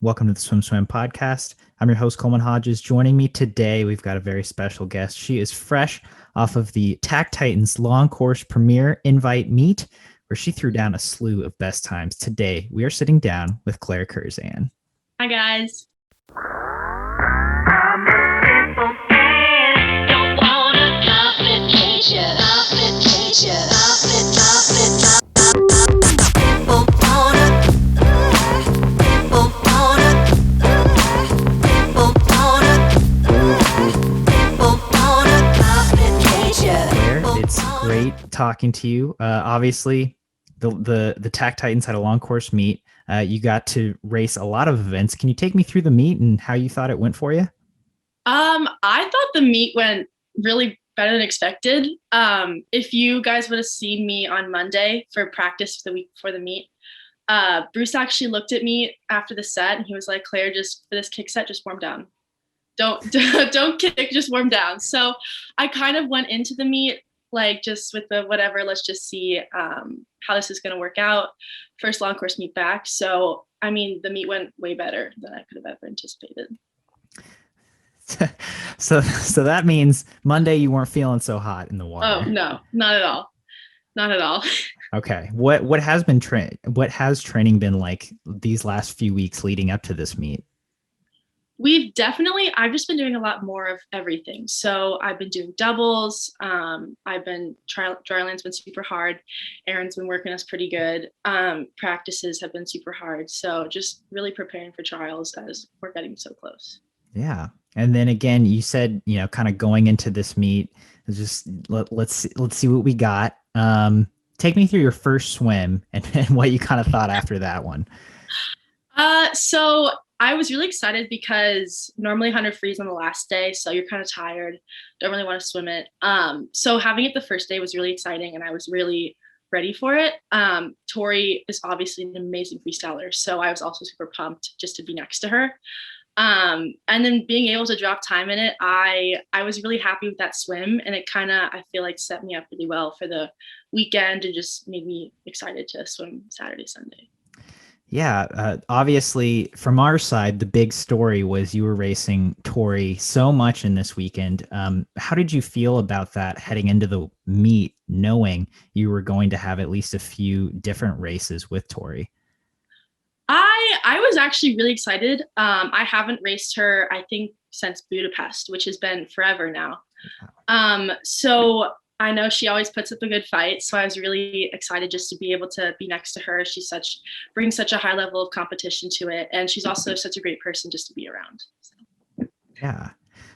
Welcome to the SwimSwam podcast. I'm your host, Coleman Hodges. Joining me today, we've got a very special guest. She is fresh off of the TAC Titans Long Course Premier Invite Meet, where she threw down a slew of best times. Today, we are sitting down with Claire Curzan. Hi, guys. It's great talking to you. Obviously, the TAC Titans had a long course meet. You got to race a lot of events. Can you take me through the meet and how you thought it went for you? I thought the meet went really better than expected. If you guys would have seen me on Monday for practice the week before the meet, Bruce actually looked at me after the set and he was like, "Claire, just for this kick set, just warm down. Don't kick, just warm down." So I kind of went into the meet like just with the whatever, let's just see how this is going to work out. First long course meet back. So, I mean, the meet went way better than I could have ever anticipated. So that means Monday you weren't feeling so hot in the water. Oh, no, not at all. Not at all. Okay. What has training been like these last few weeks leading up to this meet? I've just been doing a lot more of everything. So I've been doing doubles. Dryland's been super hard. Aaron's been working us pretty good. Practices have been super hard. So just really preparing for trials as we're getting so close. Yeah. And then again, you said, kind of going into this meet, just let's see what we got. Take me through your first swim and what you kind of thought after that one. So I was really excited because normally 100 frees on the last day, so you're kind of tired, don't really want to swim it. So having it the first day was really exciting, and I was really ready for it. Torri is obviously an amazing freestyler, so I was also super pumped just to be next to her. And then being able to drop time in it, I was really happy with that swim, and it kind of, I feel like, set me up really well for the weekend and just made me excited to swim Saturday, Sunday. Yeah, obviously from our side, the big story was you were racing Torri so much in this weekend. How did you feel about that heading into the meet, knowing you were going to have at least a few different races with Torri? I was actually really excited. I haven't raced her, I think, since Budapest, which has been forever now. So I know she always puts up a good fight. So I was really excited just to be able to be next to her. She brings such a high level of competition to it. And she's also such a great person just to be around. So. Yeah.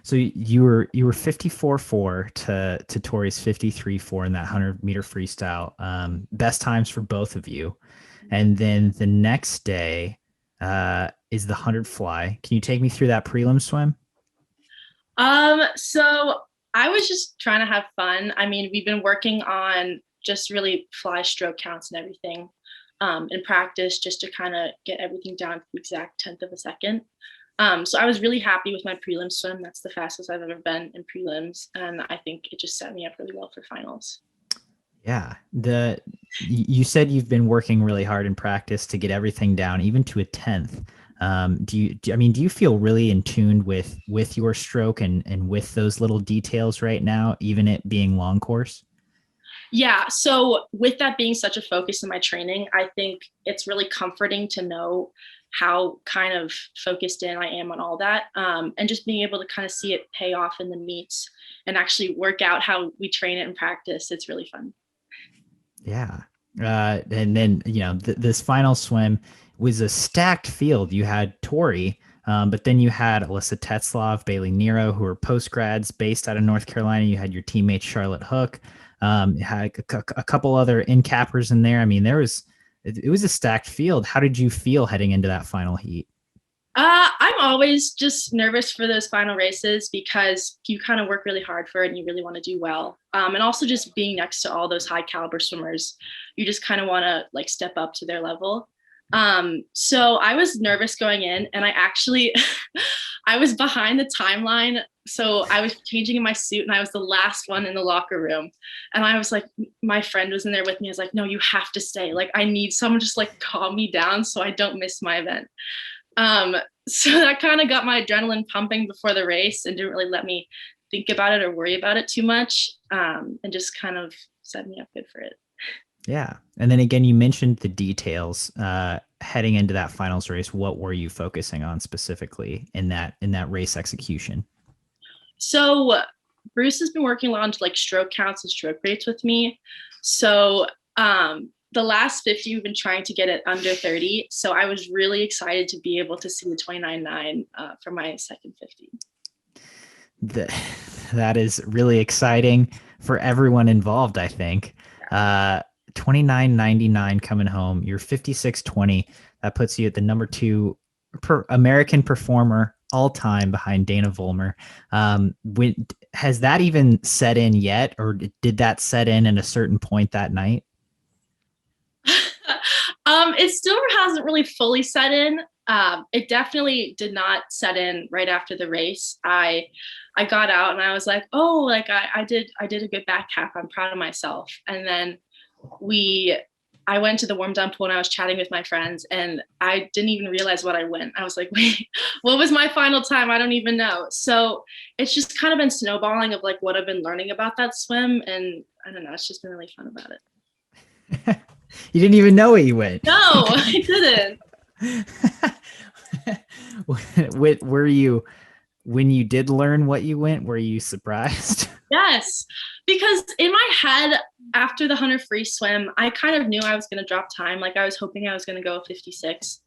So you were 54.4 to Torri's 53.4 in that 100-meter freestyle. Best times for both of you. And then the next day is the 100 fly. Can you take me through that prelim swim? So I was just trying to have fun. I mean, we've been working on just really fly stroke counts and everything in practice just to kind of get everything down to the exact 10th of a second. So I was really happy with my prelim swim. That's the fastest I've ever been in prelims. And I think it just set me up really well for finals. Yeah. You said you've been working really hard in practice to get everything down, even to a 10th. Do you feel really in tune with your stroke and with those little details right now, even it being long course? Yeah. So with that being such a focus in my training, I think it's really comforting to know how kind of focused in I am on all that. And just being able to kind of see it pay off in the meets and actually work out how we train it in practice. It's really fun. Yeah. And then, this final swim was a stacked field. You had Torri, but then you had Alyssa Tetzlaff, Bailey Nero, who are post-grads based out of North Carolina. You had your teammate Charlotte Hook. You had a couple other in-cappers in there. I mean, it was a stacked field. How did you feel heading into that final heat? I'm always just nervous for those final races because you kind of work really hard for it and you really want to do well. And also just being next to all those high caliber swimmers, you just kind of want to like step up to their level. So I was nervous going in, and I was behind the timeline. So I was changing in my suit and I was the last one in the locker room. And I was like, my friend was in there with me. I was like, no, you have to stay. Like, I need someone just like calm me down so I don't miss my event. So that kind of got my adrenaline pumping before the race and didn't really let me think about it or worry about it too much, and just kind of set me up good for it. Yeah. And then again, you mentioned the details heading into that finals race. What were you focusing on specifically in that race execution? So Bruce has been working a lot on like stroke counts and stroke rates with me. So the last 50, we've been trying to get it under 30. So I was really excited to be able to see the 29.9 for my second 50. The, that is really exciting for everyone involved, I think. Uh, 29.99 coming home. You're 56.20. That puts you at the number two American performer all time behind Dana Vollmer. Has that even set in yet, or did that set in at a certain point that night? It still hasn't really fully set in. It definitely did not set in right after the race. I got out and I was like, oh, like I did a good back half. I'm proud of myself. And then I went to the warm down pool and I was chatting with my friends and I didn't even realize what I went. I was like, wait, what was my final time? I don't even know. So it's just kind of been snowballing of like what I've been learning about that swim. And I don't know, it's just been really fun about it. You didn't even know what you went. No, I didn't. Were you, when you did learn what you went, were you surprised? Yes, because in my head, after the 100 free swim, I kind of knew I was going to drop time. Like I was hoping I was going to go 56.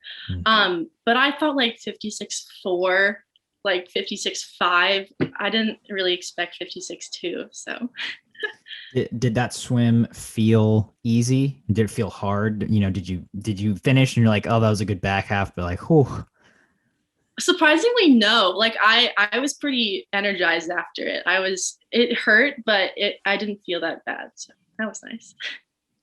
But I thought like 56.4, like 56.5. I didn't really expect 56.2. So Did that swim feel easy? Did it feel hard? You know, did you finish and you're like, oh, that was a good back half, but like, whew. surprisingly, no. Like I was pretty energized after it. It hurt, but I didn't feel that bad. So that was nice.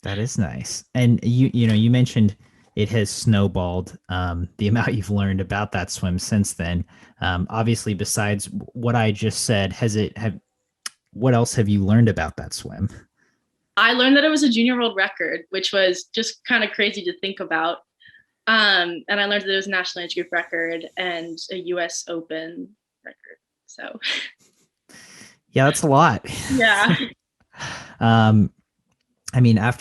That is nice. And you mentioned it has snowballed, the amount you've learned about that swim since then. Obviously, besides what I just said, what else have you learned about that swim? I learned that it was a junior world record, which was just kind of crazy to think about. And I learned that it was a national age group record and a US Open record. So Yeah, that's a lot. yeah. um, I mean, I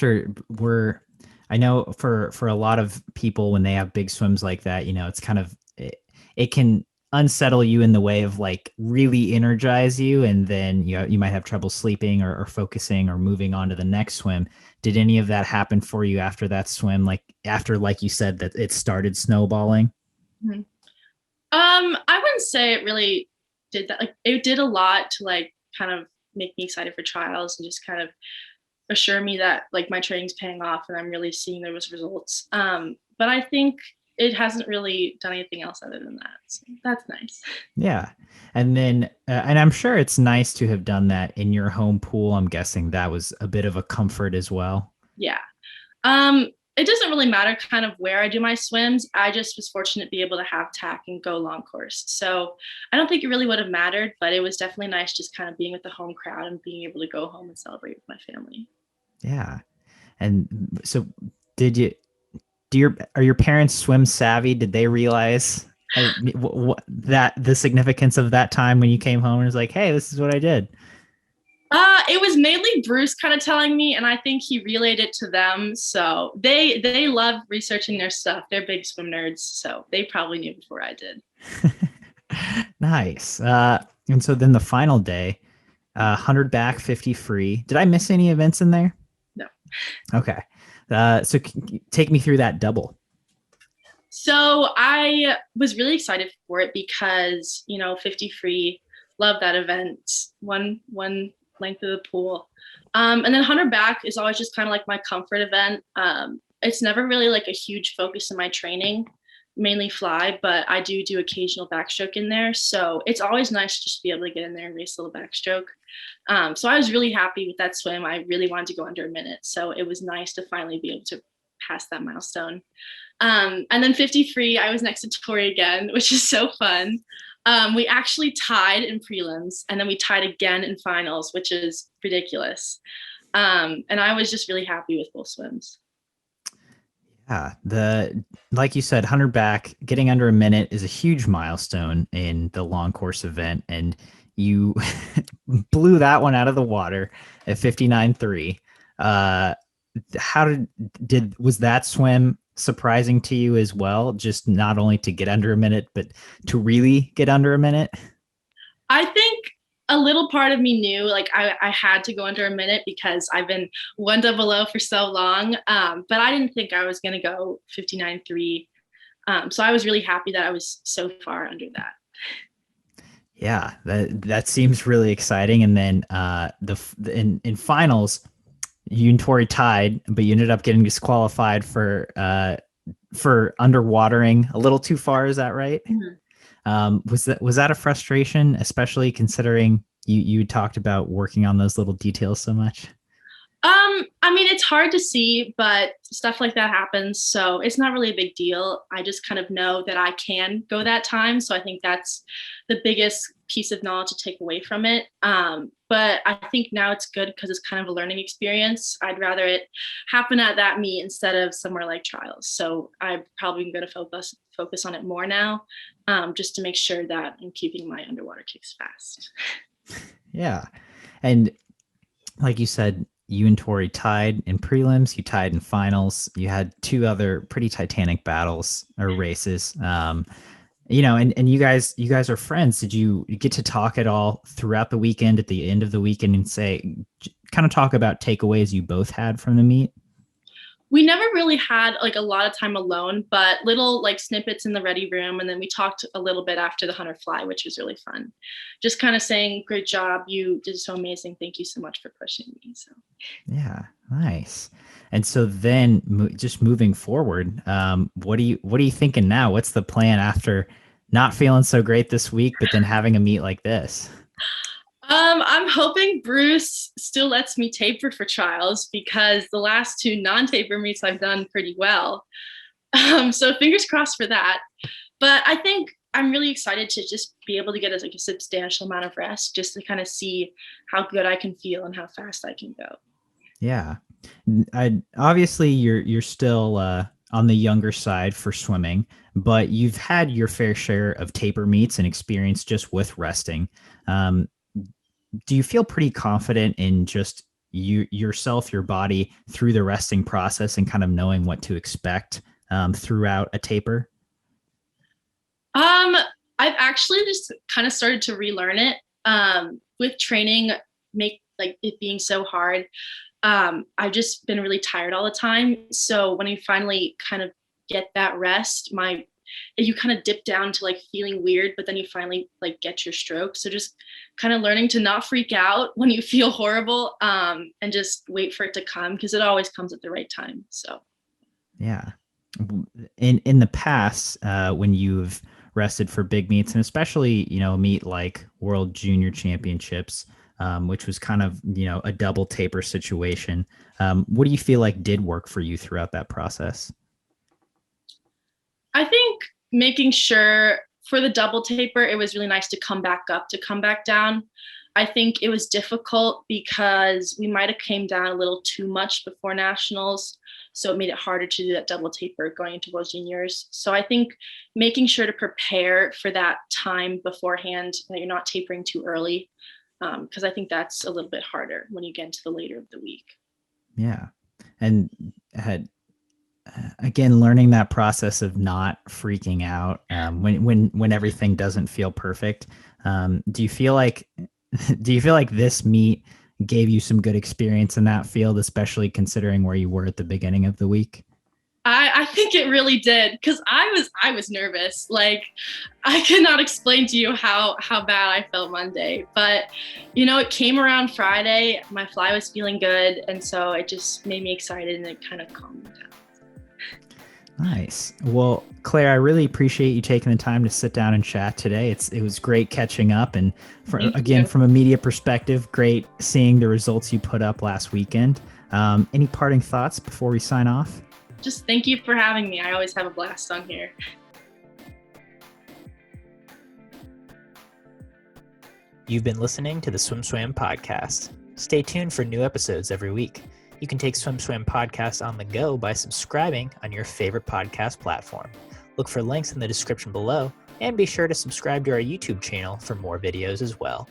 know for a lot of people when they have big swims like that, it's kind of it can unsettle you in the way of like really energize you, and then you might have trouble sleeping or focusing or moving on to the next swim. Did any of that happen for you after that swim? Like after, like you said, that it started snowballing? Mhm. I wouldn't say it really did that. Like it did a lot to like kind of make me excited for trials and just kind of assure me that like my training's paying off and I'm really seeing those results. But I think it hasn't really done anything else other than that. So that's nice. Yeah. And then, and I'm sure it's nice to have done that in your home pool. I'm guessing that was a bit of a comfort as well. Yeah. It doesn't really matter kind of where I do my swims. I just was fortunate to be able to have tack and go long course. So I don't think it really would have mattered, but it was definitely nice just kind of being with the home crowd and being able to go home and celebrate with my family. Yeah. And so did you, are your parents swim savvy? Did they realize that the significance of that time when you came home and was like, hey, this is what I did? It was mainly Bruce kind of telling me, and I think he relayed it to them. So they love researching their stuff. They're big swim nerds, so they probably knew before I did. Nice. And so then the final day, 100 back, 50 free. Did I miss any events in there? No. Okay. So take me through that double. So I was really excited for it because 50 free, love that event. One length of the pool, and then 100 back is always just kind of like my comfort event. It's never really like a huge focus in my training, mainly fly, but I do occasional backstroke in there. So it's always nice just to be able to get in there and race a little backstroke. So I was really happy with that swim. I really wanted to go under a minute. So it was nice to finally be able to pass that milestone. And then 50 free, I was next to Torri again, which is so fun. We actually tied in prelims and then we tied again in finals, which is ridiculous. And I was just really happy with both swims. The like you said, 100 back, getting under a minute is a huge milestone in the long course event, and you blew that one out of the water at 59.3. Uh, how did was that swim surprising to you as well? Just not only to get under a minute, but to really get under a minute? I think a little part of me knew like I had to go under a minute because I've been 100 for so long. But I didn't think I was going to go 59.3. So I was really happy that I was so far under that. Yeah, that seems really exciting. And then in finals, you and Tori tied, but you ended up getting disqualified for underwatering a little too far. Is that right? Mm-hmm. Was that a frustration, especially considering you talked about working on those little details so much? I mean, it's hard to see, but stuff like that happens. So it's not really a big deal. I just kind of know that I can go that time. So I think that's the biggest piece of knowledge to take away from it. But I think now it's good because it's kind of a learning experience. I'd rather it happen at that meet instead of somewhere like trials. So I'm probably going to focus on it more now, just to make sure that I'm keeping my underwater kicks fast. Yeah. And like you said, you and Tori tied in prelims, you tied in finals. You had two other pretty titanic battles or races. And you guys are friends. Did you get to talk at all throughout the weekend, at the end of the weekend, and kind of talk about takeaways you both had from the meet? We never really had like a lot of time alone, but little like snippets in the ready room. And then we talked a little bit after the Hunter Fly, which was really fun. Just kind of saying, great job. You did so amazing. Thank you so much for pushing me. So, Yeah, nice. And so then, just moving forward, what are you thinking now? What's the plan after not feeling so great this week, but then having a meet like this? I'm hoping Bruce still lets me taper for trials because the last two non-taper meets I've done pretty well. So fingers crossed for that. But I think I'm really excited to just be able to get like a substantial amount of rest just to kind of see how good I can feel and how fast I can go. Yeah, obviously you're still on the younger side for swimming, but you've had your fair share of taper meets and experience just with resting. Um, do you feel pretty confident in just yourself, your body through the resting process and kind of knowing what to expect throughout a taper? Um, I've actually just kind of started to relearn it. With training, make like it being so hard. I've just been really tired all the time. So when you finally kind of get that rest, you kind of dip down to like feeling weird, but then you finally like get your stroke. So just kind of learning to not freak out when you feel horrible, and just wait for it to come because it always comes at the right time. So Yeah. In the past, when you've rested for big meets, and especially a meet like World Junior Championships, which was kind of a double taper situation, what do you feel like did work for you throughout that process? I think making sure for the double taper, it was really nice to come back up, to come back down. I think it was difficult because we might have came down a little too much before nationals. So it made it harder to do that double taper going into World Juniors. So I think making sure to prepare for that time beforehand, that you're not tapering too early, because I think that's a little bit harder when you get into the later of the week. Yeah. And had again learning that process of not freaking out when everything doesn't feel perfect. Do you feel like this meet gave you some good experience in that field, especially considering where you were at the beginning of the week? I think it really did because I was nervous. Like I could not explain to you how bad I felt Monday, but it came around Friday. My fly was feeling good, and so it just made me excited and it kind of calmed me down. Nice. Well, Claire, I really appreciate you taking the time to sit down and chat today. It was great catching up, and Thank again, you. from a media perspective, great seeing the results you put up last weekend. Any parting thoughts before we sign off? Just thank you for having me. I always have a blast on here. You've been listening to the SwimSwam podcast. Stay tuned for new episodes every week. You can take SwimSwam podcasts on the go by subscribing on your favorite podcast platform. Look for links in the description below, and be sure to subscribe to our YouTube channel for more videos as well.